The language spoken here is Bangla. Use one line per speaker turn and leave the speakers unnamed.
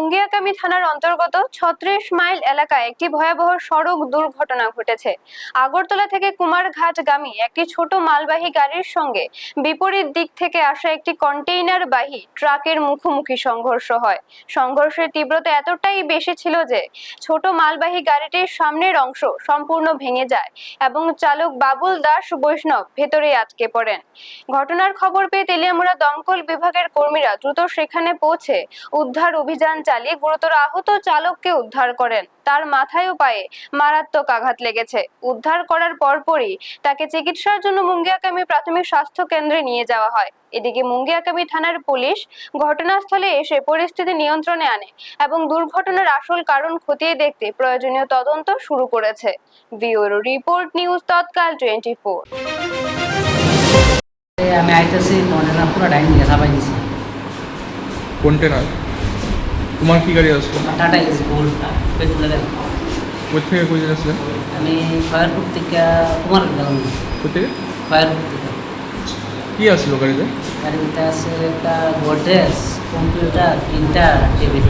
মুঙ্গিয়াকামী থানার অন্তর্গত ৩৬ মাইল এলাকায় একটি ভয়াবহ সড়ক দুর্ঘটনা ঘটেছে। আগরতলা থেকে কুমারঘাটগামী একটি ছোট মালবাহী গাড়ির সঙ্গে বিপরীত দিক থেকে আসা একটি কন্টেইনারবাহী ট্রাকের মুখোমুখি সংঘর্ষ হয়। সংঘর্ষের তীব্রতা এতটাই বেশি ছিল যে ছোট মালবাহী গাড়িটির সামনের অংশ সম্পূর্ণ ভেঙে যায় এবং চালক বাবুল দাস বৈষ্ণব ভেতরে আটকে পড়েন। ঘটনার খবর পেয়ে তেলিয়ামুড়া দমকল বিভাগের কর্মীরা দ্রুত সেখানে পৌঁছে উদ্ধার অভিযান চালিয়ে গুরুতর আহত চালককে উদ্ধার করেন। তার মাথায় ও পায়ে মারাত্মক আঘাত লেগেছে। উদ্ধার করার পরপরই তাকে চিকিৎসার জন্য মুঙ্গিয়াকামী প্রাথমিক স্বাস্থ্য কেন্দ্রে নিয়ে যাওয়া হয়। এদিকে মুঙ্গিয়াকামী থানার পুলিশ ঘটনাস্থলে এসে পরিস্থিতি নিয়ন্ত্রণে আনে এবং দুর্ঘটনার আসল কারণ খতিয়ে দেখতে প্রয়োজনীয় তদন্ত শুরু করেছে। ব্যুরো রিপোর্ট, নিউজ তৎকাল 24।
আমি আইতেছি কন্টেনার পুরো ডাইন দিয়ে সাবাই দিছি।
কন্টেনার তোমার কি গাড়ি আসলো?
টাটা এস গোল্ড পেট্রোলে দেন।
কোথা থেকে কই আসলে?
আমি খয়ারপুর থেকে কুমার গেলাম।
কোথা থেকে?
খয়ারপুর থেকে।
কি আসলো গাড়িতে?
গাড়িতে আছে একটা গোদরেজ, কম্পিউটার, প্রিন্টার, টেবিল।